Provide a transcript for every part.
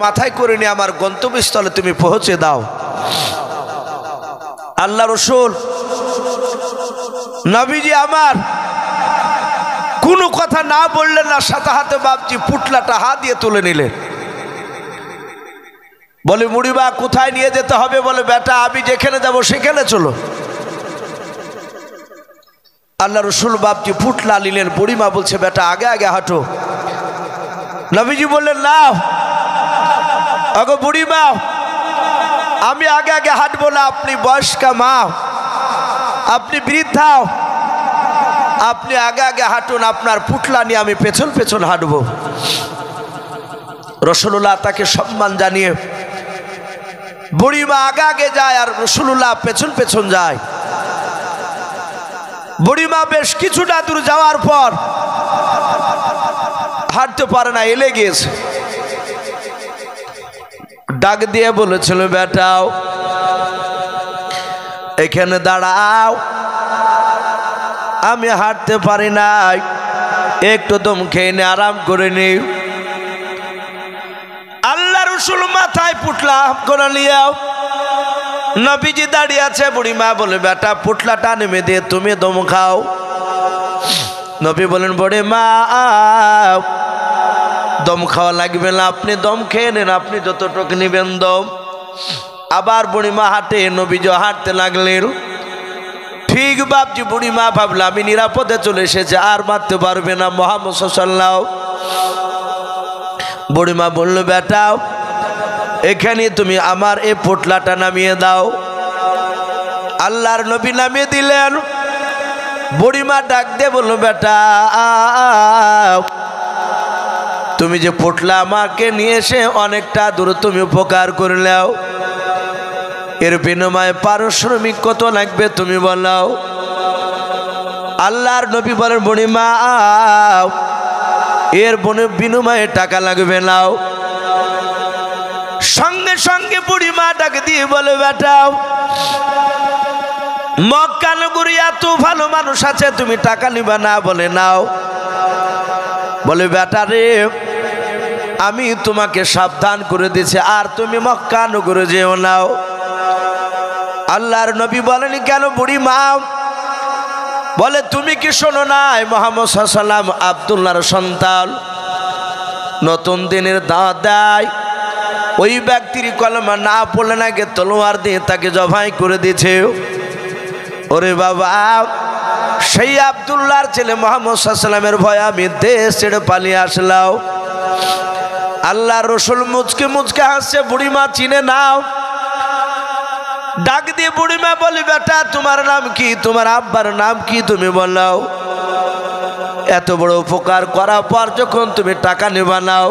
মাথায় করে নিয়ে আমার গন্তব্যস্থলে তুমি পৌঁছে দাও। আল্লাহ রসুল নবীজি আমার কোনো কথা না বললেন না, সাথে হাতে বাপজি পুটলাটা হাত দিয়ে তুলে নিলেন। বলে বুড়িমা কোথায় নিয়ে যেতে হবে? বলে বেটা আমি যেখানে যাব সেখানে চলো। আল্লাহ রসুল বাপজি পুটলা নিলেন, বুড়িমা বলছে বেটা আগে আগে হাঁটো। নবীজি বললেন না আগো বুড়িমা আমি আগে আগে হাঁটবো না, আপনি বয়স্কা মা, আপনি বৃদ্ধা, আপনি আগে আগে হাঁটুন, আপনার পুটলা নিয়ে আমি পেছন পেছন হাঁটবো। রাসূলুল্লাহ তাকে সম্মান জানিয়ে বুড়িমা আগে আগে যায় আর রাসূলুল্লাহ পেছন পেছন যায়। বুড়িমা বেশ কিছুটা দূর যাওয়ার পর হাঁটতে পারে না, এলে গিয়েছে। ডাক দিয়ে বলেছিল বেটাও এখানে দাঁড়াও, আমি হাঁটতে পারি নাই, একটু দম খেয়ে নে, আরাম করে নি। আল্লাহ রসুল মাথায় পুটলা করে নিয়েও নবীজি দাঁড়িয়ে আছে। বুড়িমা বলে বেটা পুটলাটা নেমে দিয়ে তুমি দম খাও। নবী বলেন বুড়িমা দম খাওয়া লাগবে না, আপনি দম খেয়ে নেন, আপনি যতটুকু নেবেন দম। আবার বুড়িমা হাঁটে, নবীজি হাঁটতে লাগলেন। ঠিক বাপজি বুড়িমা ভাবলাম আমি নিরাপদে চলে এসেছে, আর মারতে পারবে না মুহাম্মদ সাল্লাল্লাহু। বুড়িমা বলল বেটা এখানে তুমি আমার এই পোটলাটা নামিয়ে দাও। আল্লাহর নবী নামিয়ে দিলেন। বুড়িমা ডাক দিয়ে বলল বেটা তুমি যে পোটলা আমাকে নিয়ে এসে অনেকটা দূর তুমি উপকার করলেও, এর বিনিময়ে পারিশ্রমিক কত লাগবে তুমি বলো। আল্লাহর নবী বলেন বুড়িমা এর বিনিময়ে টাকা লাগবে নাও। সঙ্গে সঙ্গে বুড়িমা ডাকে দিয়ে বলে বেটা মক্কা নগরী এত ভালো মানুষ আছে, তুমি টাকা নিবা না? বলে নাও। বলে বেটা রে আমি তোমাকে সাবধান করে দিয়েছি, আর তুমি মক্কা নগরে যেও নাও। আল্লাহর নবী বলেন কেন বুড়িমা? বলে তুমি কি শোনো নাই মুহাম্মদ সাল্লাল্লাহু আলাইহি ওয়াসাল্লাম আব্দুল্লাহর সন্তান, নতুন দিনের দাওয়াত দেয়, ওই ব্যক্তির কলমা না পড়লে নাকি তলোয়ার দিয়ে তাকে জবাই করে দিয়েছে। ওরে বাবা সেই আব্দুল্লাহর ছেলে মুহাম্মদ সাল্লাল্লাহু আলাইহি ওয়াসাল্লামের ভয়ে আমি দেশ ছেড়ে পালিয়ে আসলাম। আল্লাহ রসুল মুচকে মুচকে হাসছে, বুড়িমা চিনে নাও। ডাক দিয়ে বুড়িমা বলি বেটা তোমার নাম কি, তোমার আব্বার নাম কি তুমি বলো। এত বড় উপকার করার পর যখন তুমি টাকা নেবা নাও।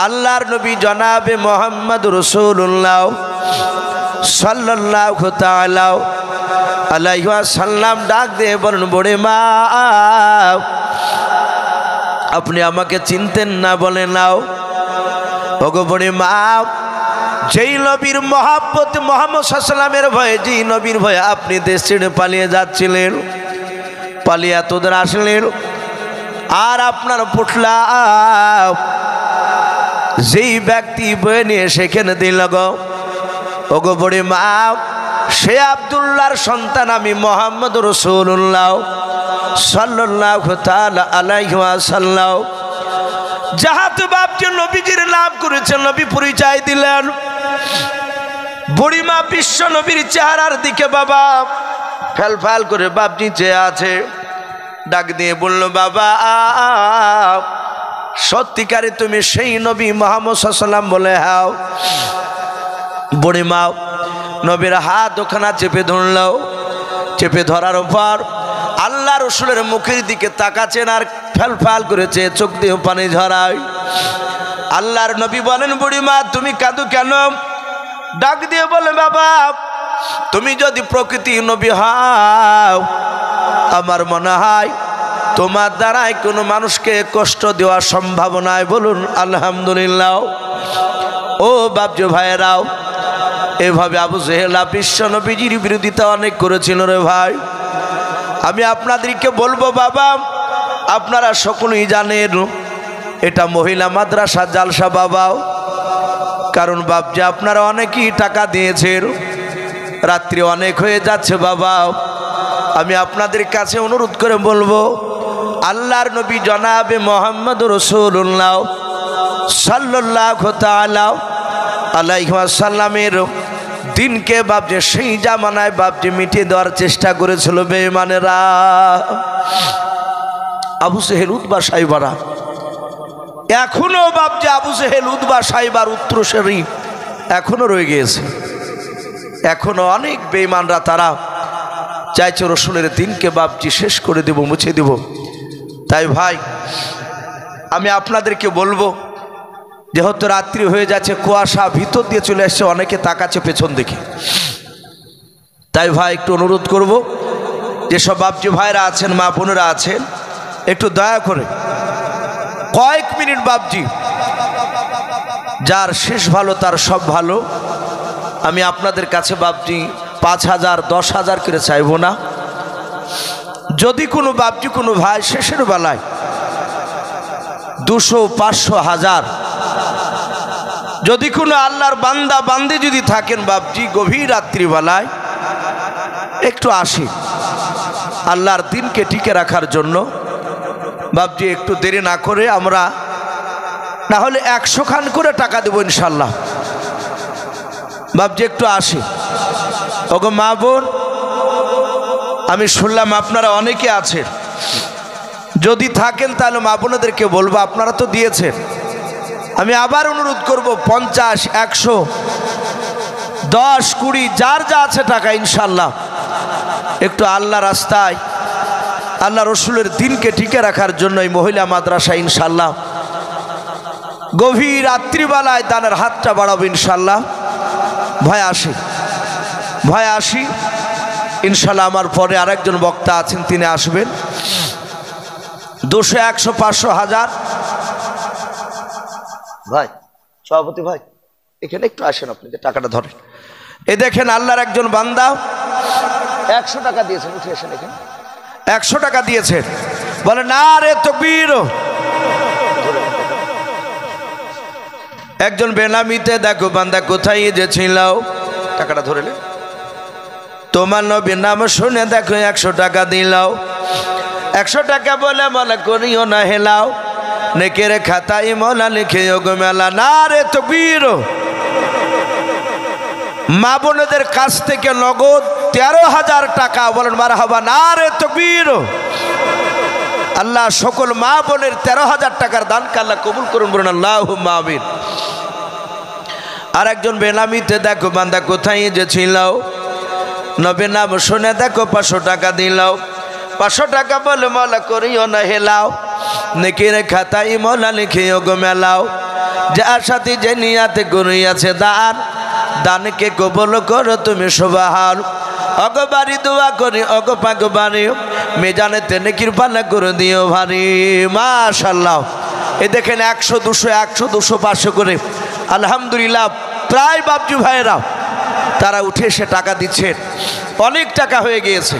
আল্লাহর নবী জনাবে মুহাম্মদ রাসূলুল্লাহ সাল্লাল্লাহু তাআলা আলাইহি ওয়াসাল্লাম ডাক দিয়ে বলেন বুড়িমা আপনি আমাকে চিনতেন না? বলে নাও। ওগো বুড়িমা যেই নবীর মহব্বত মুহাম্মদ সাল্লাল্লাহু আলাইহি ওয়াসাল্লামের ভয়ে, যেই নবীর ভয়ে আপনি দেশ ছেড়ে পালিয়ে যাচ্ছিলেন, পালিয়ে তোদের আসলেন, আর আপনার পুটলা যেই ব্যক্তি বয়ে নিয়ে সেখানে দিল গো। ওগো বুড়িমা সে আব্দুল্লাহর সন্তান আমি মুহাম্মদ রাসূলুল্লাহ সাল্লাল্লাহু তাআলা আলাইহি ওয়াসাল্লাম। যাহাতে বাপজি নবীজির নাম করেছেন, নবী পরিচয় দিলেন। বুড়িমা বিশ্ব নবীর চেহারার দিকে বাবা ফেল ফেল করে বাপজি চেয়ে আছে। ডাক দিয়ে বলল বাবা সত্যিকারে তুমি সেই নবী মুহাম্মদ সাল্লাল্লাহু আলাইহি ওয়াসাল্লাম? বলে হ্যাঁ। বুড়িমা নবীর হাত ওখানা চেপে ধরল। চেপে ধরার পর আল্লাহ রসুলের মুখের দিকে তাকাচ্ছেন আর ফেল ফেল করেছে, চোখ দিয়ে পানি ঝরায়। আল্লাহর নবী বলেন বুড়িমা তুমি কাঁদো কেন? ডাক দিয়ে বলে বাবা তুমি যদি প্রকৃতি নবী হও আমার মনে হয় তোমার দ্বারাই কোনো মানুষকে কষ্ট দেওয়া সম্ভব নয়। বলুন আলহামদুলিল্লাহ। ও বাপজি ভাইয়েরাও এভাবে আবু জেহেল বিশ্ব নবীজির বিরোধিতা অনেক করেছিল রে ভাই। আমি আপনাদেরকে বলবো বাবা আপনারা সকলেই জানেন এটা মহিলা মাদ্রাসা জালসা বাবাও কারণ বাপজি আপনারা অনেকেই টাকা দিয়েছেন, রাত্রি অনেক হয়ে যাচ্ছে বাবা। আমি আপনাদের কাছে অনুরোধ করে বলবো, আল্লাহর নবী জনাবে মোহাম্মদ রাসূলুল্লাহ সাল্লাল্লাহু তাআলা আলাইহি ওয়াসাল্লামের দিনকে বাপজি সেই জামানায় বাপজি মিটিয়ে দেওয়ার চেষ্টা করেছিল বেঈমানেরা। আবু জেহেল উতবা সাইবারা এখনো বাপজি আবু জেহেল উতবা সাইবার উত্তরসূরি এখনো রয়ে গিয়েছে। এখনো অনেক বেঈমানরা তারা চাইছে রসুলের দিনকে বাপজি শেষ করে দেব, মুছে দেব। তাই ভাই আমি আপনাদেরকে বলবো, যেহেতু রাত্রি হয়ে যাচ্ছে, কুয়াশা ভিতর দিয়ে চলে আসছে, অনেকে তাকাচ্ছে পেছন দিকে। তাই ভাই একটু অনুরোধ করব, যেসব বাপজি ভাইরা আছেন, মা বোনেরা আছেন, একটু দয়া করে কয়েক মিনিট বাপজি, যার শেষ ভালো তার সব ভালো। আমি আপনাদের কাছে বাপজি 5,000 10,000 করে চাইব না। যদি কোনো বাপজি কোনো ভাই শেষের বেলায় 200 500 1000, যদি কোনো আল্লাহর বান্দা বান্দি যদি থাকেন বাপজি গভীর রাত্রিবেলায় একটু আসি আল্লাহর দিনকে টিকে রাখার জন্য বাপজি, একটু দেরি না করে আমরা না হলে 100 খান করে টাকা দেবো ইনশাল্লাহ। বাপজি একটু আসি। ওগো মা বোন, আমি শুনলাম আপনারা অনেকে আছেন, যদি থাকেন তাহলে মা বোনদেরকে বলবো, আপনারা তো দিয়েছেন, আমি আবার অনুরোধ করব 50 100 10 20 যার যা আছে টাকা ইনশাল্লাহ একটু আল্লাহ রাস্তায় আল্লাহ রসুলের দিনকে টিকে রাখার জন্য এই মহিলা মাদ্রাসা ইনশাল্লাহ গভীর রাত্রিবেলায় দানের হাতটা বাড়াবো ইনশাল্লাহ। ভয় আসি, ভয় আসি ইনশাল্লাহ। আমার পরে আরেকজন বক্তা আছেন, তিনি আসবেন। 200 100 500 1000 ভাই সভাপতি ভাই এখানে একটু আসেন, আপনি যে টাকাটা ধরেন। এই দেখেন আল্লাহর একজন বান্দা 100 টাকা দিয়েছেন, উঠে এসেন এখানে। 100 টাকা দিয়েছেন, বলে না রে তাকবীর। একজন বেনামিতে, দেখো বান্দা কোথায় যে ছিল, টাকাটা ধরেলে তোমার নবীর নাম শুনে দেখো 100 টাকা দিলাও। 100 টাকা বলে মনে করিও না হেলাও, নেকের খাতায় মোলা লিখে গো মেলা। না রে তাকবীর। মা বোনদের কাছ থেকে নগদ 13,000 টাকা, বলেন মারহাবা। না রে তাকবীর। আল্লাহ সকল মা বোনের 13,000 টাকার দানকে আল্লাহ কবুল করুন, বলুন আল্লাহুম্মা আমিন। আর একজন বেনামিতে, দেখো বান্দা কোথায় যে ছিল, নবীর নাম শুনে দেখো 500 টাকা দিলাও। 500 টাকা বলে মলা করিও না হেলাও, নেকির খাতায় মোলা লিখিও গো মেলাও। যার সাথে যে নিয়াতে করিয়াছে দান, দানকে কবুল করো তুমি সুবহান। অগবারি দোয়া করি অগ পাগবারি, মেজানেতে নেকির পানা করে দিও ভারী। মাশাআল্লাহ। এই দেখেন 100 200 100 200 500 করে আলহামদুলিল্লাহ প্রায় বাপজি ভাইয়েরা তারা উঠে এসে টাকা দিচ্ছেন, অনেক টাকা হয়ে গিয়েছে।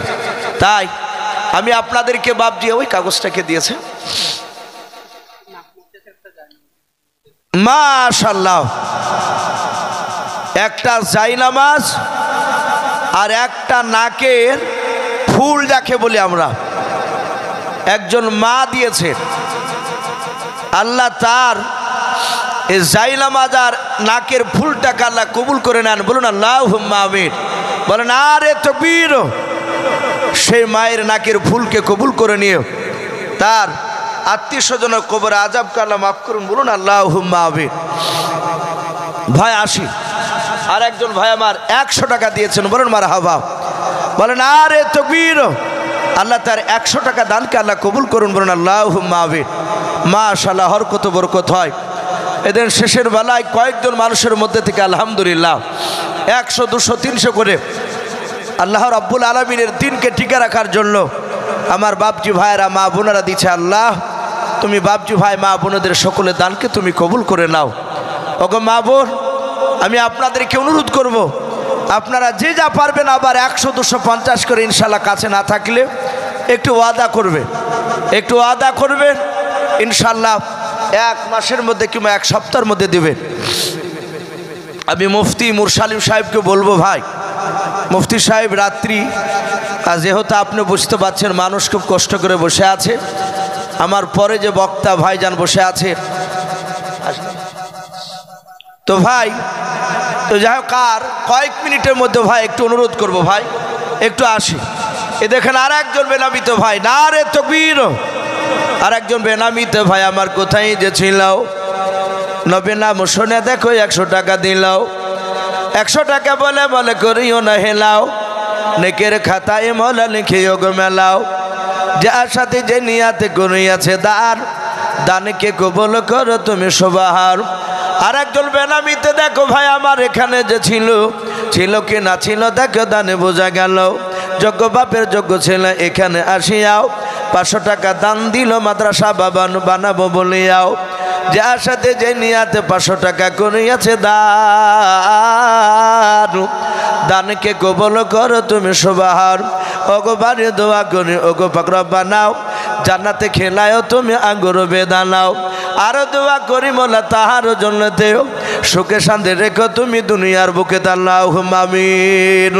তাই আমি আপনাদেরকে বাপজি ওই কাগজটাকে দিয়েছে, মাশাআল্লাহ, একটা জায়নামাজ আর একটা নাকের ফুল যাকে বলি আমরা, একজন মা দিয়েছে। আল্লাহ তার এই জায়নামাজ আর নাকের ফুলটাকে আল্লাহ কবুল করে নেন, বলুন আল্লাহুম্মা আমিন। বলেন আরে তাকবীর। সেই মায়ের নাকের ফুলকে কবুল করে নিও, তার আত্মীয় স্বজনের কবরে আযাবকে আল্লাহ মাফ করুন, বলুন আল্লাহুম্মা আমিন। ভাই আসি। আর একজন ভাই আমার 100 টাকা দিয়েছেন, বলুন মারহাবা। বলেন আরে তাকবীর। আল্লাহ তার 100 টাকা দানকে আল্লাহ কবুল করুন, বলুন আল্লাহুম্মা আমিন। মাশাআল্লাহ, হরকত বরকত হয়। এদের শেষের বেলায় কয়েকজন মানুষের মধ্যে থেকে আলহামদুলিল্লাহ 100 200 300 করে আল্লাহ রাব্বুল আলামিনের দিনকে টিকে রাখার জন্য আমার বাপজি ভাইয়েরা মা বোনেরা দিচ্ছে। আল্লাহ তুমি বাপজি ভাই মা বোনদের সকলের দানকে তুমি কবুল করে নাও। ওগো মা বোন, আমি আপনাদেরকে অনুরোধ করব, আপনারা যে যা পারবেন আবার 100 250 করে ইনশাল্লাহ কাছে না থাকলে একটু ওয়াদা করবেন, একটু ওয়াদা করবেন ইনশাল্লাহ 1 মাসের মধ্যে কিংবা 1 সপ্তাহের মধ্যে দিবেন। আমি মুফতি মুরসালিম সাহেবকে বলবো, ভাই মুফতি সাহেব রাত্রি যেহেতু আপনি বুঝতে পারছেন মানুষ খুব কষ্ট করে বসে আছে, আমার পরে যে বক্তা ভাইজান বসে আছে, তো ভাই তো যাই হোক আর কয়েক মিনিটের মধ্যে ভাই একটু অনুরোধ করব, ভাই একটু আসি। এ দেখেন আর একজন বেনামিতে ভাই, না রে তকবীর, আর একজন বেনামিতে ভাই আমার কোথায় যে ছিল, নবী নাম শুনে দেখো 100 টাকা দিলাও, 100 টাকা বলে বলে করিও না হেলাও, নেকের খাতায় মৌলা লিখিও গো মেলাও, যার সাথে যে নিয়াতে করিয়াছে দান, দানকে কবুল করো তুমি সুবহান। আর একজন বেনামিতে দেখো ভাই আমার এখানে যে ছিল, ছিল কি না ছিল দেখো দানে বোঝা গেল, যোগ্য বাপের যোগ্য ছেলে এখানে আসিয়াও 500 টাকা দান দিল মাদ্রাসা বানাবো বলিয়াও, যার সাথে যে নিয়াতে 500 টাকা করিয়াছে দান, দানকে কবুল করো তুমি সুবহান। ওগো বাড়ি দোয়া করি ওগো পাক রব্বানাও, জান্নাতে খেলায়ও তুমি আঙ্গুর বেদানাও, আরো দোয়া করি মোলা তাহার জন্য দেও, সুখে শান্তি রেখো তুমি দুনিয়ার বুকে আল্লাহুম্মা আমিন।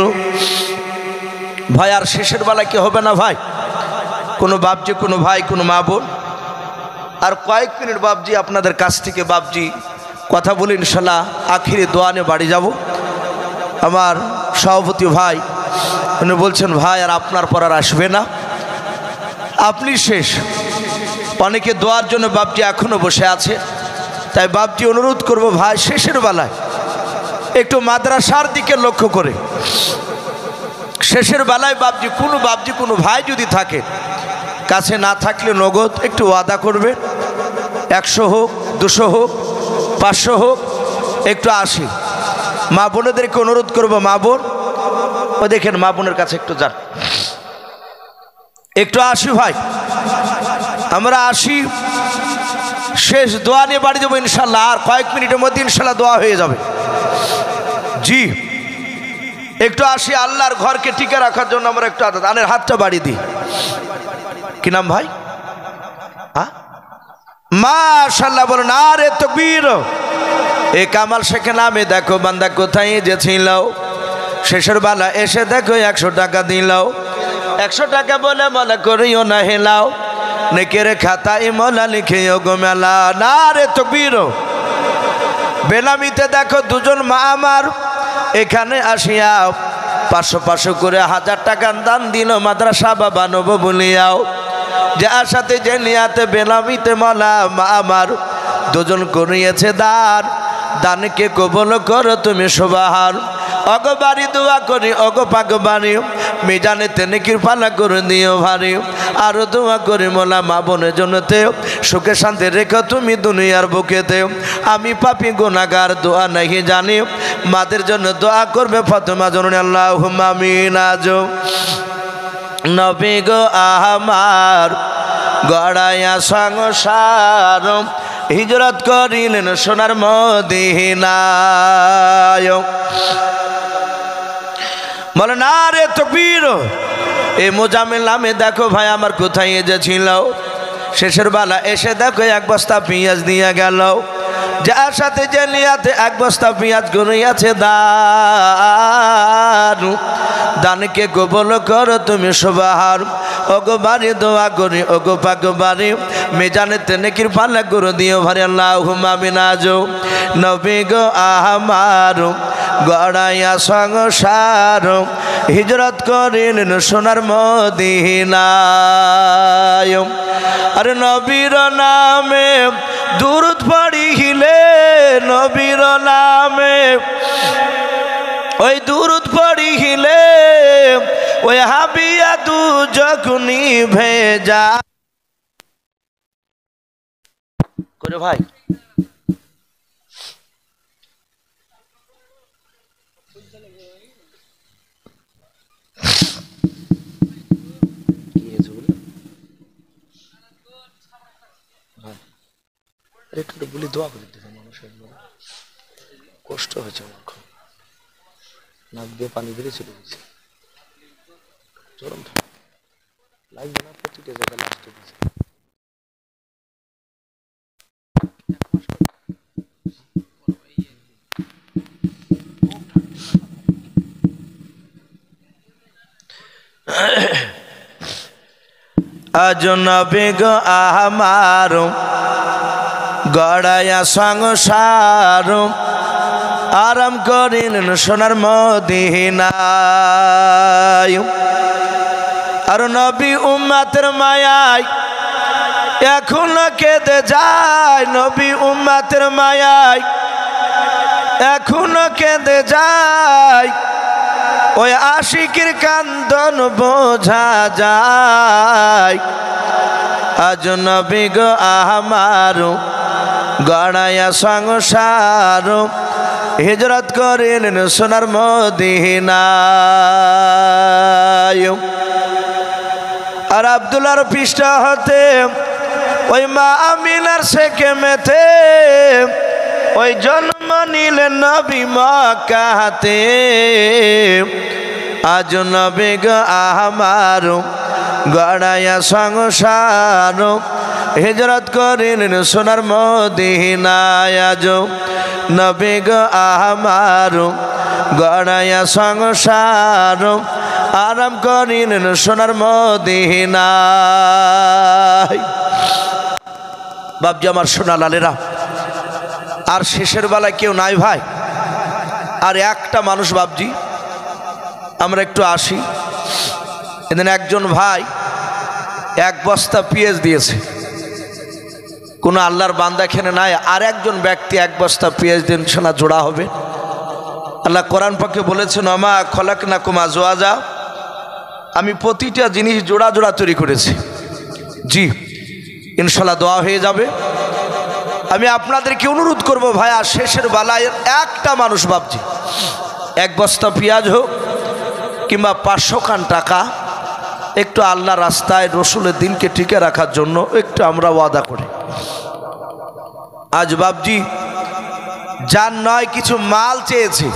ভাই আর শেষের বেলায় কি হবে না ভাই, কোনো বাপজি কোনো ভাই কোনো মা বোন, আর কয়েক মিনিট বাপজি আপনাদের কাছ থেকে বাপজি কথা বলি, ইনশাল্লাহ আখিরি দোয়া নিয়ে বাড়ি যাব। আমার সভাপতি ভাই উনি বলছেন ভাই আর আপনার পর আর আসবে না, আপনি শেষ। অনেকে দোয়ার জন্য বাপজি এখনো বসে আছে, তাই বাপজি অনুরোধ করব ভাই শেষের বেলায় একটু মাদ্রাসার দিকে লক্ষ্য করে, শেষের বেলায় বাপজি কোনো ভাই যদি থাকে, কাছে না থাকলে নগদ একটু ওয়াদা করবে, 100 হোক 200 হোক 500 হোক একটু আসি। মা বোনেদেরকে অনুরোধ করবো, মা বোন ও দেখেন মা বোনের কাছে একটু যান, একটু আসি ভাই, আমরা আসি, শেষ দোয়া নিয়ে বাড়ি যাবো ইনশাল্লাহ, আর কয়েক মিনিটের মধ্যে ইনশাল্লাহ দোয়া হয়ে যাবে। জি একটু আসি, আল্লাহর ঘরকে টিকে রাখার জন্য আমরা একটু দানের হাতটা বাড়ি দিই। কি নাম ভাই? মাশাআল্লাহ বলুন, আরে তাকবীর। এ কামাল শেখ নামে দেখো বান্দা কোথায় যে ছিল, শেষের বেলা এসে দেখো 100 টাকা দিলাও, 100 টাকা বলে মনে করিও না হেলাও, নেকের খাতায় মৌলা লিখিও গো মেলা, না রে তাকবীর। বেনামিতে দেখো দুজন মা আমার এখানে আসিয়া 500 করে 1000 টাকা দান দিল মাদ্রাসা বানাবো বলিয়াও, যার সাথে যে নিয়াতে বেনামিতে মৌলা মা আমার দুজন করিয়েছে দান, দানকে কবুল করো তুমি সুবহান। অগো বাড়ি দোয়া করি অগো পাক বাড়ি, মিজানে নেকির পালা করে দিও ভারী, আরো দোয়া করি মোলা মা বোনের জন্যতে, সুখে শান্তি রেখো তুমি দুনিয়ার বুকেতে, আমি পাপী গুনাহগার দোয়া নাহি জানি, মাদের জন্য দোয়া করবে ফাতেমা জননী আল্লাহুম্মা আমিন। আজো নবী গো আমার গড়াইয়া সংসার, হিজরত করিলেন সোনার মদিনায়, বলে না রে তাকবীর। এ মোজাম্মেল নামে দেখো ভাই আমার কোথায় যে ছিল, শেষের বেলা এসে দেখো 1 বস্তা পেঁয়াজ দিয়ে গেল, যার সাথে যে নিয়াতে 1 বস্তা পেঁয়াজ গনিয়াছে দান, দানকে কবুল করো তুমি সুবহান। ওগো বাড়ি দোয়া করি ওগো পাক বাড়ি, মিজানেতে নেকির পালা করে দিও ভারী আল্লাহুম্মা আমিন। আজো নবী গো আমার গড়াইয়া সংসার, হিজরত করিলেন সোনার মদিনায়, আরে নবীর নামে দুরূদ পড়িলে, নবীর নামে ওই দুরূদ পড়িলে, ওই হাবিয়া দু যখনি ভেজা করে ভাই। একটু বলি দোয়া করে দিতে, মানুষের কষ্ট হয়েছে, নাক দিয়ে পানি বেরিয়ে চলে গেছে, চরম লাগবে না, প্রতিটা জায়গায় লাস্টে দিয়েছে। আজ নবী গো আমার গড়াইয়া সংসার আরাম করিলেন সোনার মদিনায়। আর নবী উম্মতের মায়ায় এখনো কেঁদে যায়, নবী উম্মতের মায়ায় এখনো কেঁদে যায়, ওই আশিকের কান্দন বোঝা যায়। আজ নবী গো আমার গড়াইয়া সংসার হিজরত করিলেন সোনার মদিনায়। আর আব্দুল্লাহর পৃষ্ঠা হতে ওই মা আমিনার সেকেমেতে ওই জন্ম নিলেন নবী মক্কাতে। আজ নবী গো আমার গড়াইয়া সংসার হিজরত করিলেন সোনার মদিনায়। আজ নবী গো আমার গড়াইয়া সংসার আরাম করিলেন সোনার মদিনায়। বাপজি আমার সোনা লালেরা, আর শেষের বেলায় কেউ নাই ভাই, আর একটা মানুষ বাপজি আমরা একটু আসি। এদিন একজন ভাই এক বস্তা পেঁয়াজ দিয়েছে, কোনো আল্লাহর বান্দা এখানে নাই, আর একজন ব্যক্তি এক বস্তা পেঁয়াজ দিন সোনা জোড়া হবে। আল্লাহ কোরআন পাকে বলেছেন আমা খলাকনাকুম আজওয়াজা, আমি প্রতিটা জিনিস জোড়া জোড়া তৈরি করেছি। জি ইনশাল্লাহ দোয়া হয়ে যাবে। আমি আপনাদেরকে অনুরোধ করব ভাই, আর শেষের বেলায় একটা মানুষ ভাবছি এক বস্তা পেঁয়াজ হোক কিংবা 500 খান টাকা একটু আল্লাহ রাস্তায় রসুলের দিনকে টিকে রাখার জন্য একটু আমরা ওয়াদা করি। আজ বাবজি যার নয় কিছু মাল চেয়েছে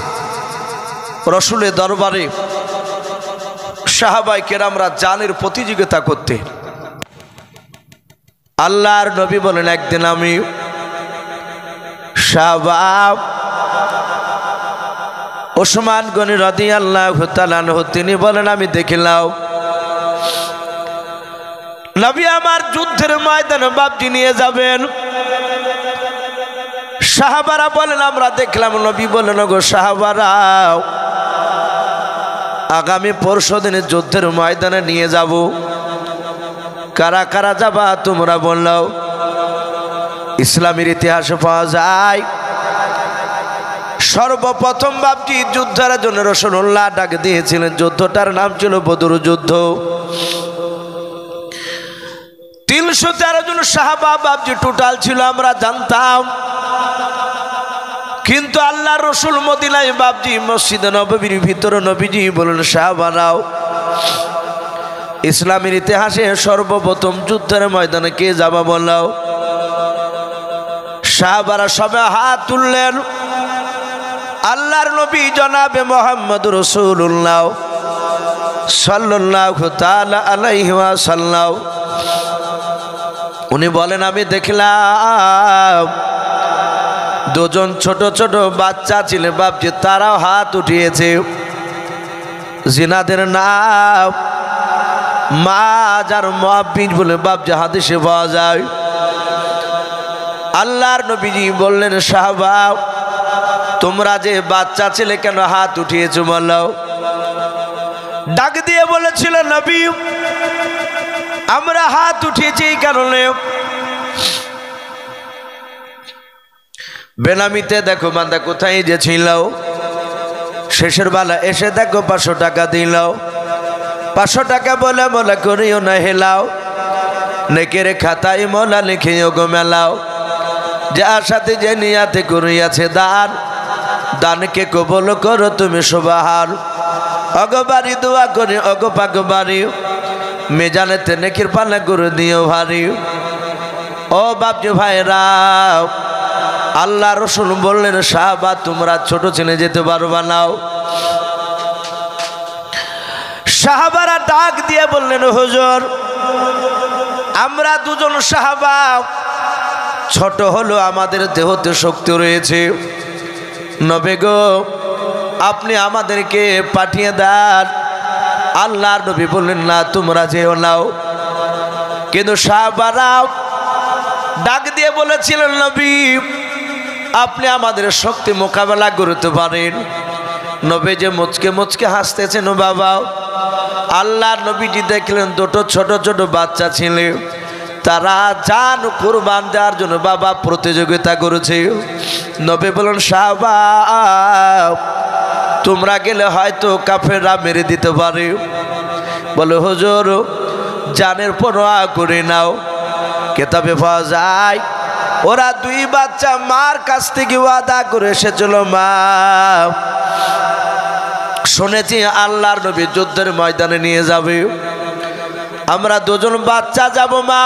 রসুলের দরবারে, সাহাবায়ে কেরামরা জানের প্রতিযোগিতা করতে। আল্লাহর নবী বলেন একদিন আমি সাহাব ওসমান গনি রাদিয়াল্লাহু তাআলা আনহু তিনি বলেন আমি দেখিলাম নবী আমার যুদ্ধের ময়দানে বাবজি নিয়ে যাবেন। সাহাবারা বলেন আমরা দেখলাম। নবী বলেন গো সাহাবারা আগামী পরশু দিনে যুদ্ধের ময়দানে নিয়ে যাব। কারা কারা যাবা তোমরা বললাও। ইসলামের ইতিহাসে পাওয়া যায় সর্বপ্রথম বাবজি যুদ্ধের জন্য রাসূলুল্লাহ ডাক দিয়েছিলেন, যুদ্ধটার নাম ছিল বদর যুদ্ধ। 313 জন সাহাবা বাবজি টোটাল ছিল আমরা জানতাম, কিন্তু আল্লাহর রাসূল মদিনায় বাবজি মসজিদে নববীর ভিতরে নবীজি বলেন সাহাবারাও ইসলামের ইতিহাসে সর্বপ্রথম যুদ্ধের ময়দানে কে যাবা বললাও। সাহাবারা সবাই হাত তুললেন। আল্লাহর নবী জনাবে মুহাম্মদ রাসূলুল্লাহ সাল্লাল্লাহু তাআলা আলাইহি ওয়াসাল্লাম উনি বলেন আমি দেখলাম দুজন ছোট ছোট বাচ্চা ছিল বাপজি, তারাও হাত উঠিয়েছে। জিনাদের নাম মাজ আর মুআব্বিদ বলে বাপজি হাদিসে পাওয়া যায়। আল্লাহর নবীজি বললেন সাহাবা তোমরা যে বাচ্চা ছেলে কেন হাত উঠিয়েছো বলো। ডাক দিয়ে বলেছিল নবী আমরা হাত উঠিয়েছি এই কারণে বেনামিতে দেখো বান্দা কোথায় যে ছিল, শেষের বেলা এসে দেখো 500 টাকা দিল। 500 টাকা বলে মোলা করিও না হেলাও, নেকের খাতায় মোলা লিখিও গো মেলাও। যার সাথে যে নিয়াতে করিয়াছে দান, দানকে কবুল করো তুমি সুবহান। অগবারি দোয়া করি অগ পাগবারি, মেজানেতে নেকির পাল্লা করে দিও ভারী। ও বাপজি ভাইরা আল্লাহ রসুল বললেন সাহাবা তোমরা ছোট ছেলে যেতে পারবা নাও। সাহাবারা ডাক দিয়ে বললেন হুজুর আমরা দুজন সাহাবা, ছোট হলো আমাদের দেহতে শক্তি রয়েছে, নবী গো আপনি আমাদেরকে পাঠিয়ে দেন আল্লাহর নবী বললেন না তোমরা যেও নাও। কিন্তু সাহাবারা ডাক দিয়ে বলেছিলেন নবী আপনি আমাদের শক্তি মোকাবেলা করতে পারেন। নবী যে মুচকে মুচকে হাসতেছেন বাবা। আল্লাহর নবীজি দেখলেন দুটো ছোট ছোট বাচ্চা ছিল, তারা জান কুরবান দেওয়ার জন্য বাবা প্রতিযোগিতা করেছে। নবী বলেন সাহাবা তোমরা গেলে হয়তো কাফেররা মেরে দিতে পারে। বলে হুজুর জানের পরোয়া করে নাও। কেতাবে পাওয়া যায় ওরা দুই বাচ্চা মার কাছ থেকে ওয়াদা করে এসেছিল, মা শুনেছি আল্লাহর নবী যুদ্ধের ময়দানে নিয়ে যাবে, আমরা দুজন বাচ্চা যাব মা।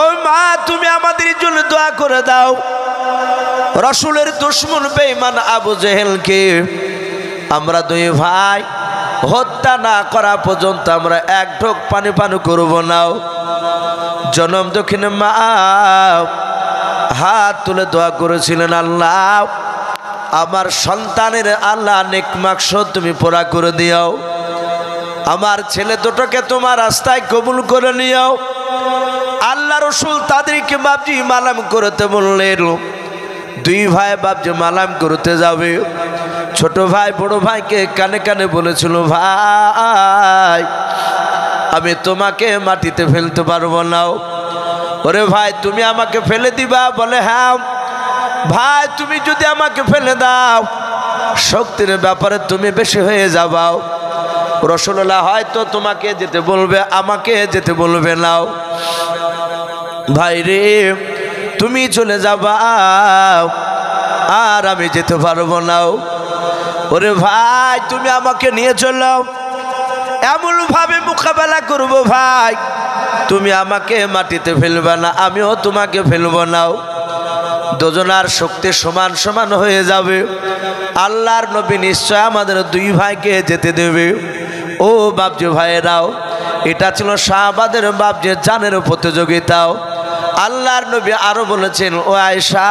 ওই মা তুমি আমাদের জন্য দোয়া করে দাও। রাসূলের দুশমন বেঈমান আবু জেহেলকে আমরা দুই ভাই হত্যা না করা পর্যন্ত আমরা এক ঢোক পানি পান করব না। জনম দক্ষিণে মা হাত তুলে দোয়া করেছিলেন, আল্লাহ আমার সন্তানের আল্লাহ নেক মাকসদ তুমি পুরা করে দিও, আমার ছেলে দুটোকে তোমার রাস্তায় কবুল করে নিও। আল্লাহ রাসূল তাদেরকে বাপজি মালাম করতে বললেন। দুই ভাই বাপজি মালাম করতে যাবে। ছোট ভাই বড় ভাইকে কানে কানে বলেছিল, ভাই আমি তোমাকে মাটিতে ফেলতে পারবো না। ওরে ভাই তুমি আমাকে ফেলে দিবা? বলে হ্যাঁ। ভাই তুমি যদি আমাকে ফেলে দাও শক্তির ব্যাপারে তুমি বেশি হয়ে যাবাও, রাসূলুল্লাহ হয়তো তোমাকে যেতে বলবে, আমাকে যেতে বলবে না। ভাই রে তুমি চলে যাবা আর আমি যেতে পারবো না। ওরে ভাই তুমি আমাকে নিয়ে চলো, এমন ভাবে মোকাবেলা করব ভাই তুমি আমাকে মাটিতে ফেলবে না, আমিও তোমাকে ফেলবো না। দুজনার শক্তি সমান সমান হয়ে যাবে। আল্লাহর নবী নিশ্চয় আমাদের দুই ভাইকে যেতে দেবে। ও বাপজি ভাইয়েরাও, এটা ছিল সাহাবাদের বাপজি জানের প্রতিযোগিতাও। আল্লাহর নবী আরো বলেছেন, ও আয়েশা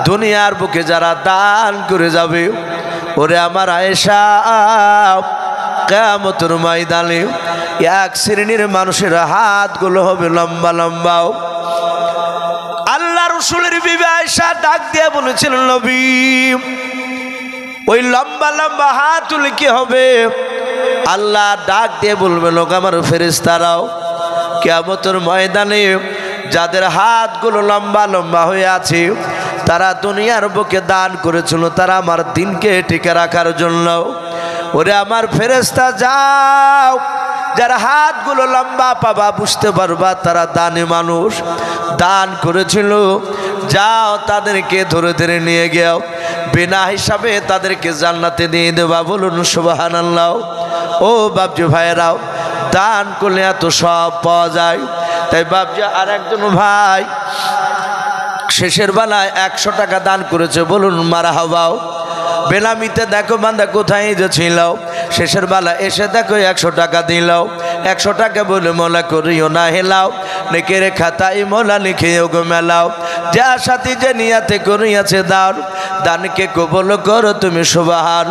দুনিয়ার বুকে যারা দান করে যাবে, ওরে আমার আয়েশা কিয়ামতের ময়দানে এক শ্রেণীর মানুষের হাতগুলো হবে লম্বা লম্বাও। আল্লাহ রাসূলের বিবি আয়েশা ডাক দিয়ে বলেছিলেন, নবী ওই লম্বা লম্বা হাত তুলে কি হবে? আল্লাহ ডাক দিয়ে বলবেন, লোক আমার ফেরেশতারাও কিয়ামতের ময়দানে যাদের হাতগুলো লম্বা লম্বা হয়ে আছে তারা দুনিয়ার বুকে দান করেছিল, তারা আমার দিনকে টিকে রাখার জন্য। ওরে আমার ফেরেশতা যাও, যার হাতগুলো লম্বা পাবা বুঝতে পারবা তারা দানি মানুষ, দান করেছিল। যাও তাদেরকে ধরে ধরে নিয়ে গেও, বিনা হিসাবে তাদেরকে জান্নাতে দিয়ে দেবা। বলুন সুবহানাল্লাহ। ও বাপজি ভাইয়েরাও, দান করলে এত সব পাওয়া যায়। তাই বাপজি আর একজন ভাই শেষের বেলায় 100 টাকা দান করেছে। বলুন মারহাবাও। বেলামিতে দেখো বান্দা কোথায় যে ছিল, শেষের বেলা এসে দেখো 100 টাকা দিল। 100 টাকা বলে মোলা করিও না হেলাও, নেকের খাতায় মোলা লিখেও গো মেলাও। যা সাথী যে নিয়াতে করিয়াছে দাও, দানকে কবুল করো তুমি সুবহান।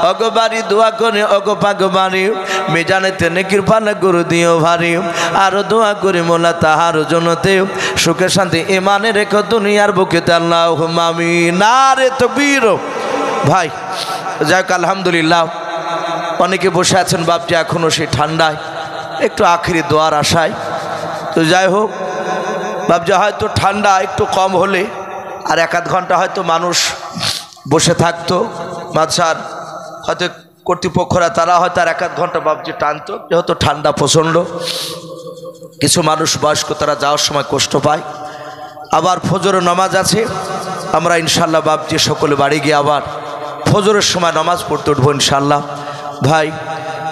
অগবারি দোয়া করে অগপাগবারি মেজানেতে নেকির পালা গুরু দিও ভারী। আরো দোয়া করি মোলা তাহার জন্যতে সুখে শান্তি ইমানে রেখো দুনিয়ার বুকেতে আল্লাহুম্মা আমিন। নারে তাকবীর। ভাই যাক আলহামদুলিল্লাহ, অনেকে বসে আছেন বাপজি এখনও সেই ঠান্ডায় একটু আখিরি দোয়ার আশায়। তো যাই হোক বাপজি, হয়তো ঠান্ডা একটু কম হলে আর 1-2 ঘন্টা হয়তো মানুষ বসে থাকতো। মাদ্রাসার হয়তো কর্তৃপক্ষরা তারা হয়তো আর 1-2 ঘন্টা বাপজি টানতো, যেহেতু ঠান্ডা প্রচণ্ড। কিছু মানুষ বয়স্ক তারা যাওয়ার সময় কষ্ট পায়। আবার ফজরের নামাজ আছে, আমরা ইনশাল্লাহ বাপজি সকলে বাড়ি গিয়ে আবার ফজরের সময় নামাজ পড়তে উঠবো ইনশাল্লাহ। ভাই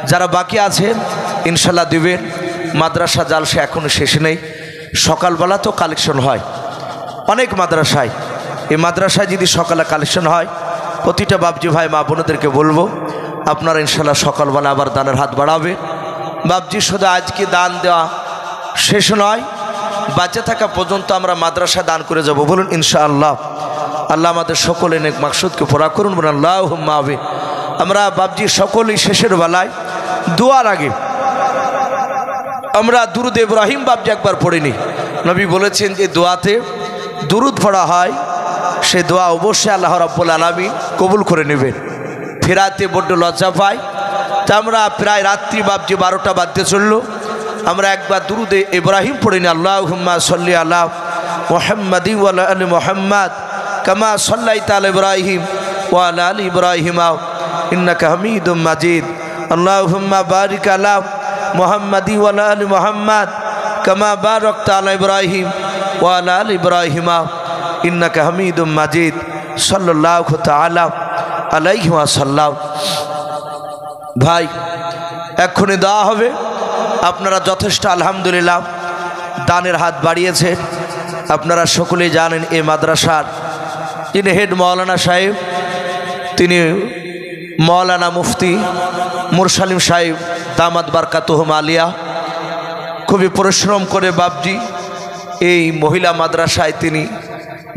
যারা বাকি আছেন ইনশাল্লাহ দিবেন। মাদ্রাসা জালসা এখনও শেষ নেই, সকালবেলা তো কালেকশন হয় অনেক মাদ্রাসায়। এই মাদ্রাসায় যদি সকালে কালেকশন হয়, প্রতিটা বাপজি ভাই মা বোনদেরকে বলবো আপনারা ইনশাল্লাহ সকালবেলা আবার দানের হাত বাড়াবে। বাপজি শুধু আজকে দান দেওয়া শেষ নয়, বাঁচে থাকা পর্যন্ত আমরা মাদ্রাসা দান করে যাব। বলুন ইনশাআল্লাহ। আল্লাহ আমাদের সকলে নেক মাকসুদকে পুরা করুন। বলুন আল্লাহুম্মা আমিন। আমরা বাবজি সকলেই শেষের বেলায় দোয়ার আগে আমরা দুরুদ ইব্রাহিম বাবজি একবার পড়ে নিই। নবী বলেছেন যে দোয়াতে দুরুদ পড়া হয়, সে দোয়া অবশ্যই আল্লাহ রাব্বুল আলামিন কবুল করে নেবেন। ফেরাতে বড্ড লজ্জা পাই, তা আমরা প্রায় রাত্রি বাবজি 12টা বাজতে চললো, আমরা একবার দুরুদে ইব্রাহিম পড়ে নিই। আল্লাহুম্মা সাল্লি আলা মুহাম্মাদি ওয়া আলা আলি মুহাম্মাদ কামা সাল্লাইতা আলা ইব্রাহিম ওয়া আলা আলি ইব্রাহিম ইন্নাকা হামিদুম মাজিদ। আল্লাহুম্মা বারিক আলা মুহাম্মাদি ওয়া আলা আলি মুহাম্মাদ কামা বারাকতা আলা ইব্রাহিম ওয়া আলা আলি ইব্রাহিম ইন্নাকা হামিদুম মাজিদ সাল্লাল্লাহু তাআলা আলাইহি ওয়াসাল্লাম। ভাই এক্ষুনি দেওয়া হবে। আপনারা যথেষ্ট আলহামদুলিল্লাহ দানের হাত বাড়িয়েছে। আপনারা সকলেই জানেন এই মাদ্রাসার যিনি হেড মাওলানা সাহেব, তিনি মাওলানা মুফতি মুরসালিম সাহেব দামাত বারকাতুহুম আলিয়া, খুবই পরিশ্রম করে বাবজি এই মহিলা মাদ্রাসায় তিনি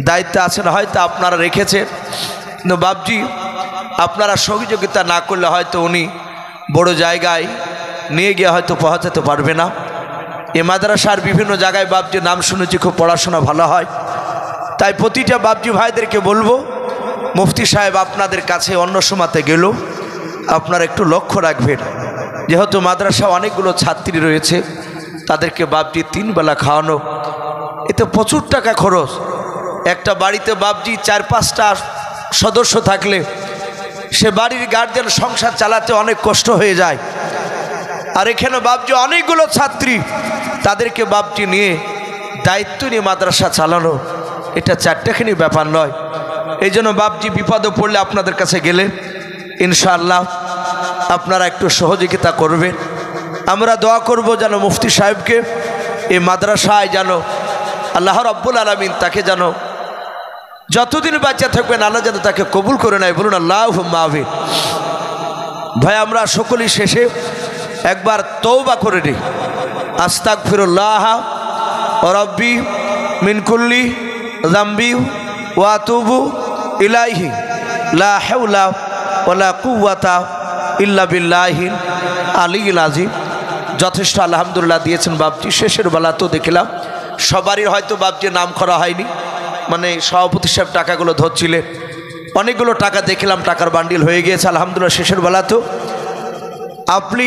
দায়িত্বে আছেন। হয়তো আপনারা রেখেছেন, কিন্তু বাবজি আপনারা সহযোগিতা না করলে হয়তো উনি বড় জায়গায় নিয়ে গিয়ে হয়তো পৌঁছাতে পারবে না। এই মাদ্রাসার বিভিন্ন জায়গায় বাবজি নাম শুনেছি খুব পড়াশোনা ভালো হয়, তাই প্রতিটা বাবজি ভাইদেরকে বলবো মুফতি সাহেব আপনাদের কাছে অন্য সময়তে গেল আপনারা একটু লক্ষ্য রাখবেন, যেহেতু মাদ্রাসা অনেকগুলো ছাত্রী রয়েছে, তাদেরকে বাবজি 3 বেলা খাওয়ানো, এতে প্রচুর টাকা খরচ। একটা বাড়িতে বাবজি 4-5টা সদস্য থাকলে সে বাড়ির গার্জিয়ান সংসার চালাতে অনেক কষ্ট হয়ে যায়। আর এখানে বাবজি অনেকগুলো ছাত্রী, তাদেরকে বাবজি নিয়ে দায়িত্ব নিয়ে মাদ্রাসা চালানো এটা চারটেখানি ব্যাপার নয়। এই জন্য বাবজি বিপদে পড়লে আপনাদের কাছে গেলে ইনশাআল্লাহ আপনারা একটু সহযোগিতা করবেন। আমরা দোয়া করব যেন মুফতি সাহেবকে এই মাদ্রাসায় যেন আল্লাহ রাব্বুল আলামিন তাকে যেন যতদিন বাচ্চা থাকবেন আল্লাহ যেন তাকে কবুল করে নেয়। বলুন আল্লাহুম্মা আমিন। ভাই আমরা সকলেই শেষে একবার তওবা করে নিই। আস্তাগফিরুল্লাহ রাব্বি মিন কুল্লি যামবি ওয়া আতুবু ইলাইহি লা হাওলা ওয়ালা কুওয়াতা ইল্লা বিল্লাহিল আলিয়্যিল আযীম। যথেষ্ট আলহামদুলিল্লাহ দিয়েছেন বাবজি। শেষের বেলা তো দেখলাম সবারই হয়তো বাবজি নাম করা হয়নি, মানে সভাপতি সাহেব টাকাগুলো ধরছিলেন, অনেকগুলো টাকা দেখলাম টাকার বান্ডিল হয়ে গিয়েছে আলহামদুলিল্লাহ। শেষের বেলা তো আপনি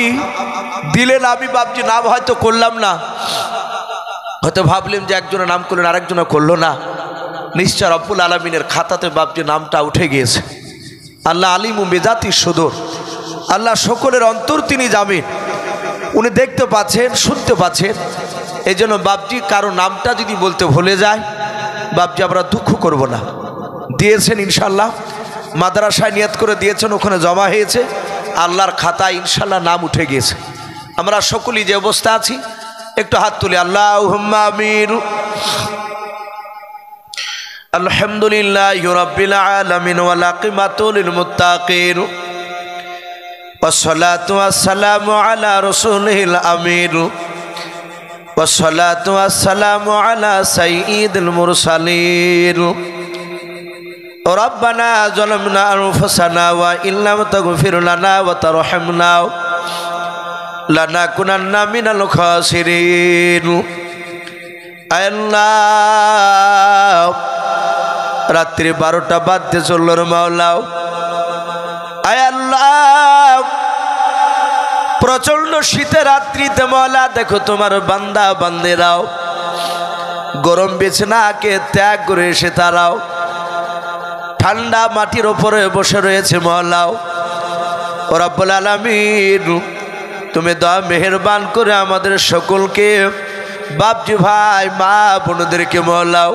দিলেন, আমি বাবজি নাম হয়তো করলাম না, হয়তো ভাবলেন যে একজনের নাম করলেন আরেকজনে করলো না। নিশ্চয় রব্বুল আলামিনের খাতাতে বাবজি নামটা উঠে গিয়েছে। আল্লাহ আলিমু বিজাতি সুদূর, আল্লাহ সকলের অন্তর তিনি জানেন, উনি দেখতে পাচ্ছেন শুনতে পাচ্ছেন। এই জন্য বাবজি কারো নামটা যদি বলতে ভুলে যায় বাবজি আমরা দুঃখ করব না। দিয়েছেন ইনশাল্লাহ, মাদ্রাসায় নিয়ত করে দিয়েছেন, ওখানে জমা হয়েছে, আল্লাহর খাতায় ইনশাল্লাহ নাম উঠে গিয়েছে। আমরা সকলেই যে অবস্থা আছি একটু হাত তুলি। আল্লাহুম্মা আমিন। আলহামদুলিল্লাহি রাব্বিল আলামিন ওয়াল আকিবাতু লিল মুত্তাকিন ওয়াসসালাতু ওয়াসসালামু আলা রাসূলিল আমিন ওয়াসসালাতু ওয়াসসালামু আলা সাইয়্যিদিল মুরসালিন। রব্বানা যালামনা আনফুসানা ওয়া ইল্লাম তাগফির লানা ওয়া তারহামনা লানাকুনান্না মিনাল খাসিরিন। আল্লাহ রাত্রি 12টা বাজতে চলল রে মাওলা। আয় আল্লাহ প্রচন্ড শীতের রাত্রিতে মাওলা দেখো তোমার বান্দা বান্দেরাও গরম বিছানাকে ত্যাগ করে এসে তারাও ঠান্ডা মাটির ওপরে বসে রয়েছে মাওলা। রব্বুল আলামিন তুমি দয়া মেহেরবান করে আমাদের সকলকে বাপজি ভাই মা বোনদেরকে মাওলা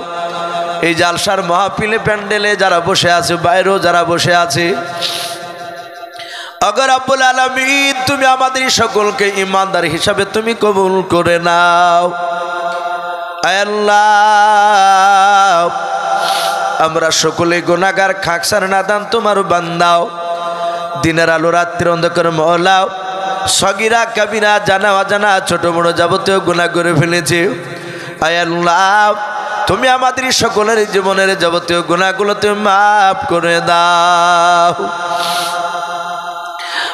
এই জালসার মাহফিলে প্যান্ডেলে যারা বসে আছে বাইরেও যারা বসে আছে अगर रब्बुल आलमीन তুমি আমাদের সকলকে ঈমানদার হিসাবে তুমি কবুল করে নাও। আয় আল্লাহ আমরা সকলে গুনাহগার খাকসার নাদান তোমার বান্দাও দিনের আলো রাত্রির অন্ধকার মওলা সগীরা কবিরা জানা অজানা ছোট বড় যাবতীয় গুনাহ করে ফেলেছে। আয় আল্লাহ তুমি আমাদের সকলের জীবনের যাবতীয় গুনাহগুলো তুমি মাফ করে দাও।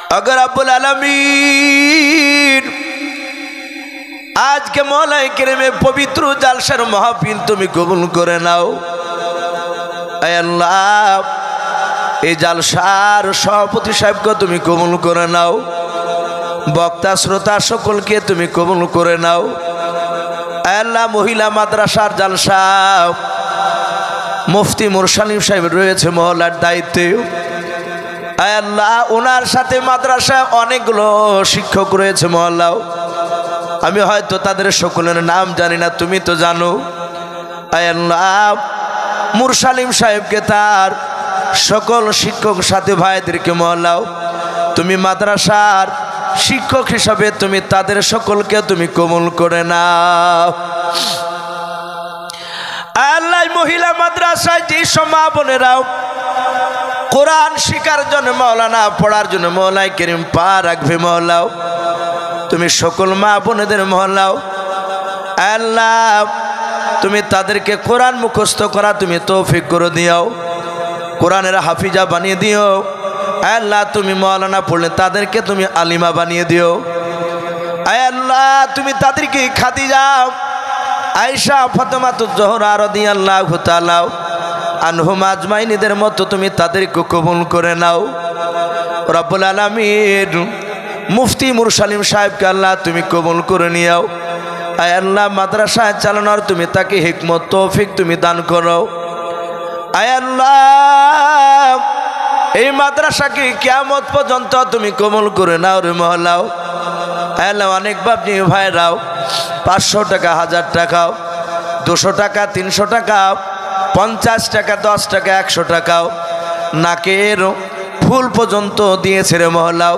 अगर रब्बुल आलमीन आज के मौलाए केरेमे पवित्र জালসার মাহফিল তুমি কবুল করে নাও। আয় আল্লাহ এই জালসার সভাপতি সাহেবকে তুমি কবুল করে নাও, বক্তা শ্রোতা সকলকে তুমি কবুল করে নাও। আয় আল্লাহ মহিলা মাদ্রাসার জালসা মুফতি মুরসালিম সাহেব রয়েছে মহল্লার দায়িত্বে। আয় আল্লাহ ওনার সাথে মাদ্রাসায় অনেকগুলো শিক্ষক রয়েছে মহল্লাও, আমি হয়তো তাদের সকলের নাম জানি না, তুমি তো জানো। আয় আল্লাহ মুরসালিম সাহেবকে তার সকল শিক্ষক সাথী ভাইদেরকে মহল্লাও তুমি মাদ্রাসার শিক্ষক হিসাবে তুমি তাদের সকলকে তুমি কবুল করে নাও। আল্লাহ মহিলা মাদ্রাসায় যে মা বোনেরাও কোরআন শিখার জন্য মাওলানা পড়ার জন্য মওলাই করিম পা রাখবে মওলাও তুমি সকল মা বোনেদের মহল্লাও আল্লাহ তুমি তাদেরকে কোরআন মুখস্থ করা তুমি তৌফিক করে দিও, কোরআনের হাফিজা বানিয়ে দিও। আল্লাহ তুমি মাওলানা পড়লে তাদেরকে তুমি আলিমা বানিয়ে দিও। আল্লাহ তুমি তাদেরকে খাদিজা আয়েশা ফাতেমাতুজ জোহরা রাদিয়াল্লাহু তাআলা আনহুম আজমাইনদের মতো তুমি তাদেরকে কবুল করে নাও। রব্বুল আলামিন মুফতি মুরসালিম সাহেবকে আল্লাহ তুমি কবুল করে নিও। আয় আল্লাহ মাদ্রাসা চালানোর তুমি তাকে হিকমত তৌফিক তুমি দান করো। আয় আল্লাহ এই মাদ্রাসাকে কিয়ামত পর্যন্ত তুমি কবুল করে নাও রে মহলাও। আয় আল্লাহ অনেক বাপনি ভাইরাও 500 টাকা 1000 টাকাও 200 টাকা 300 টাকা 50 টাকা 10 টাকা 100 টাকাও নাকের ফুল পর্যন্ত দিয়েছে রে মহলাও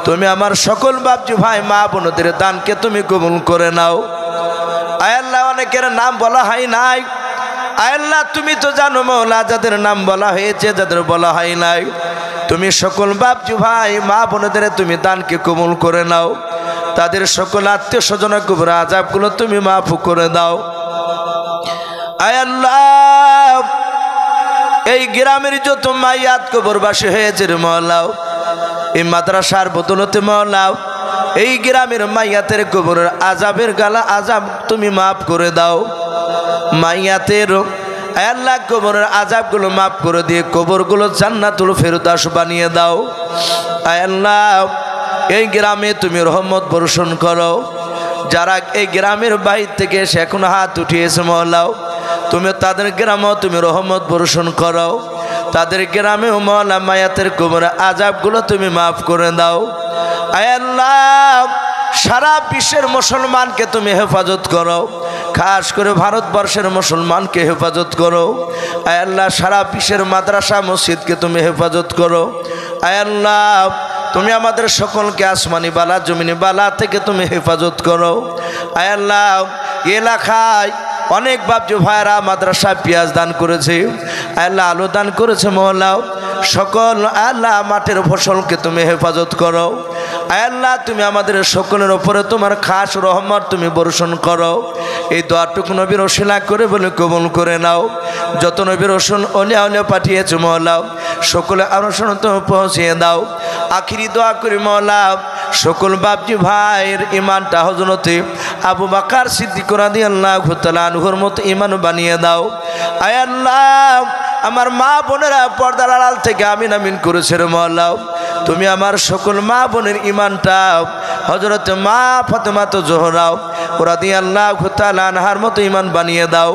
তুমি আমার সকল বাপজি ভাই মা বোনদের দানকে তুমি কবুল করে নাও। আয় আল্লাহ অনেকের নাম বলা হয় নাই, আয় আল্লাহ তুমি তো জানো মওলা যাদের নাম বলা হয়েছে যাদের বলা হয় নাই তুমি সকল বাপজি ভাই মা বোনদের তুমি দানকে কবুল করে নাও, তাদের সকল আত্মীয় স্বজনের কবর আযাবগুলো তুমি মাফ করে দাও। আয় আল্লাহ এই গ্রামের যত মাইয়াত কবরবাসী হয়েছে রে মওলাও এই মাদ্রাসার বদলতে মওলাও এই গ্রামের মাইয়াতের কবরের আযাবের গালা আযাব তুমি মাফ করে দাও। মাইয়াতের আল্লাহ কবরের আযাবগুলো মাফ করে দিয়ে কবরগুলো জান্নাতুল ফেরদাউস বানিয়ে দাও। আয় আল্লাহ এই গ্রামে তুমি রহমত বর্ষণ করো, যারা এই গ্রামের বাইরে থেকে এসে এখন হাত উঠিয়েছে মওলাও তুমি তাদের গ্রামেও তুমি রহমত বর্ষণ করো, তাদের গ্রামেও মওলা মায়াতের কবরের আযাবগুলো তুমি মাফ করে দাও। আয় আল্লাহ সারা বিশ্বের মুসলমানকে তুমি হেফাজত করো, খাস করে ভারতবর্ষের মুসলমানকে হেফাজত করো। আয় আল্লাহ সারা বিশ্বের মাদ্রাসা মসজিদকে তুমি হেফাজত করো। আয় আল্লাহ তুমি আমাদের সকলকে আসমানি বালা জমিনি বালা থেকে তুমি হেফাজত করো। আয় আল্লাহ এলাকায় অনেক বাপজি ভাইরা মাদ্রাসা পেঁয়াজ দান করেছে, আল্লাহ আলু দান করেছে মওলাও সকল আল্লাহ মাঠের ফসলকে তুমি হেফাজত করো। আল্লাহ তুমি আমাদের সকলের উপরে তোমার খাস রহমত তুমি বর্ষণ করো। এই দোয়াটুকু নবীর ওসিলা করে বলে কবুল করে নাও। যত নবীর রসুল অলিয়া অলিয়া পাঠিয়েছে মওলাও সকলে আরো শোনতে পৌঁছিয়ে দাও। আখিরি দোয়া করি মওলাও সকল বাপজি ভাইয়ের ইমানটা হযরতে আবু বকর সিদ্দিক রাদিয়াল্লাহু তাআলা আনহুর মতো ইমান বানিয়ে দাও। আয় আল্লাহ আমার মা বোনেরা পর্দার আড়াল থেকে আমিন আমিন করেছে রে মওলাও তুমি আমার সকল মা বোনের ইমানটা হযরতে মা ফাতেমাতুজ জোহরা রাদিয়াল্লাহু তাআলা আনহার মতো ইমান বানিয়ে দাও।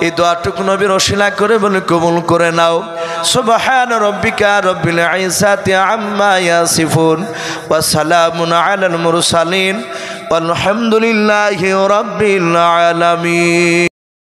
এই দোয়াটুকু নবীর ওসিলা করে বলে কবুল করে নাও। সুবহান রাব্বিকা রাব্বিল ইজ্জাতি আম্মা ইয়াসিফুন ওয়া সালামুন আলাল মুরসালিন ওয়ালহামদুলিল্লাহি রাব্বিল আলামিন।